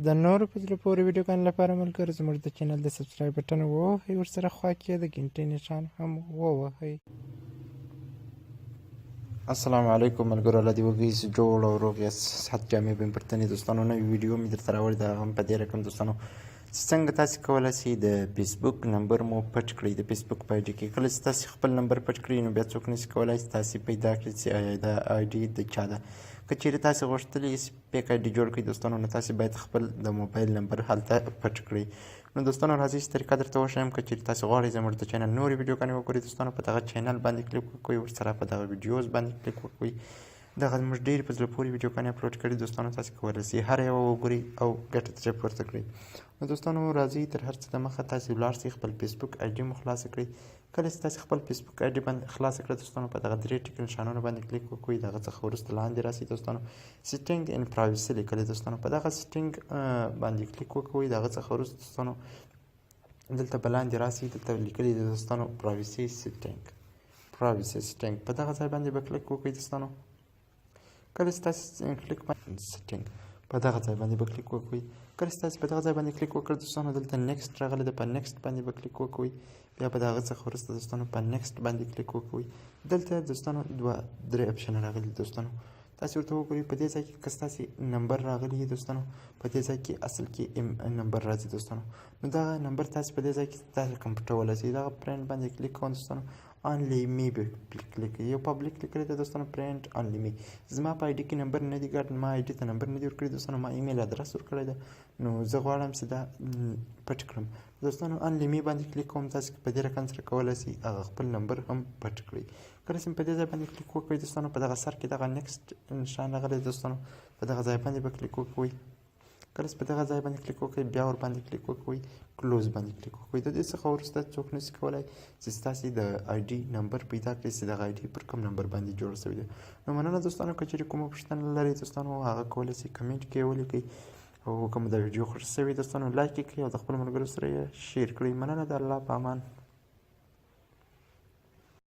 د نورو په زړه پورې ویډیوګانو لپاره ملګرو زموږ د چینل د سبسکرایب بټن ووهئ، ورسره خوا کې د ګنټۍ نښان هم ووهئ. السلام علیکم ملګرو، الله دې وکړي چې جوړ او روغ یاست، صحت جامې به مې پر تن وي. دوستانو نوې ویډیو مې درته راوړې ده، هغه هم په دې رقم دوستانو چې څنګه تاسې کولی شئ د فیسبوک نمبر مو پټ کړئ. د فیسبوک په آی ډي کې کله چې تاسې خپل نمبر پټ کړئ نو بیا څوک نشي کولی چې تاسې پیدا کړي چې آیا دا آی ډي د چا ده. که چیرې تاسې غوښتلي فیک آی ډي جوړ کړئ دوستانو، نو تاسې باید خپل د موبایل نمبر هلته پټ کړئ. نو دوستانو راځئ چې طریقه درته وښیم. که چیرې تاسې غواړئ زموږ د چینل نورې ویډیوګانې وګورئ دوستانو، په دغه چینل باندې کلیک وکړئ، ورسره په دغه ویډیوز باندې کلیک وکړئ. دغه زموږ ډېرې په زړه پورې ویډیوګانې اپلوډ کړي دوستانو، تاسې کولی شئ هره یوه وګورئ او ګټه ترې پورته کړئ. نو دوستانو راځئ تر هر څه دمخه تاسې ولاړ شئ، خپل فیسبوک آی ډي مو خلاصه کړئ. کله چې تاسې خپل فیسبوک آی ډي باندې خلاصه کړه دوستانو، په دغه درې ټکي نښانونو باندې کلیک وکړئ. دغه څخه وروسته لاندې راسئ دوستانو، سیټینګ ان پرایوسي لیکلی دوستانو، په دغه سیټینګ باندې کلیک وکړئ. دغه څخه وروسته دوستانو دلته به لاندې راسئ، دلته لیکلي دي دوستانو پرایوسي سیټینګ. په دغه ځای باندې به کلیک وکړئ دوستانو. کله چې تاسې کلیک سیټینګ په دغه ځای باندې به کلیک وکړئ. کله چې تاسې په دغه ځای باندې کلیک وکړئ دوستانو، دلته نیکسټ راغلی ده، په نیکسټ باندې به کلیک وکړئ. بیا په دغه څخه وروسته دوستانو په نیکسټ باندې کلیک وکړئ. دلته دوستانو درې اپشنه راغلي دوستانو، تاسې ورته وګورئ. په دې ځای کې که ستاسې نمبر راغلی دوستانو، په دې ځای کې اصل کې نمبر راځي دوستانو، نو دغه نمبر تاسې په دې ځای کې تاسې کمپیوټرولی شئ. دغه پرنټ باندې کلیک کوم دوستانو، آنلی می به کلیک کړئ. یو پبلیک لیکلی دی دوستانو، پرنټ آنلی می. زما په آی ډي کې نمبر نه دی ګډ، ما آی ډي ته نمبر نه دی ورکړی دوستانو، ما ایمیل ادرس ورکړی ده، نو زه غواړم چې دا پټ کړم دوستانو. آنلی می باندې کلیک کوم، تاسې په دې رقم سره کولی شئ هغه خپل نمبر هم پټ کړئ. کله چې په دې ځای باندې کلیک وکړئ دوستانو، په دغه سر کې دغه نیکسټ نښان راغلی دوستانو، په دغه ځای باندې به کلیک وکړئ. کله چې په دغه ځای باندې کلیک وکړئ بیا ور باندې کلیک وکړئ، کلوز باندې کلیک وکړئ. د دې څخه وروسته څوک نشي کولی چې ستاسې د آی ډي نمبر پیدا کړي چې دغه آی ډي پر کوم نمبر باندې جوړ شوی دی. نو مننه دوستانو، که چیرې کومه پوښتنه لرئ دوستانو هغه کولی شئ کمنټ کې ولیکئ، او که مو دا ویډیو خوښ شوی دوستانو لایک یې کړئ او د خپلو ملګرو سره یې شیر کړئ. مننه، د الله په امان.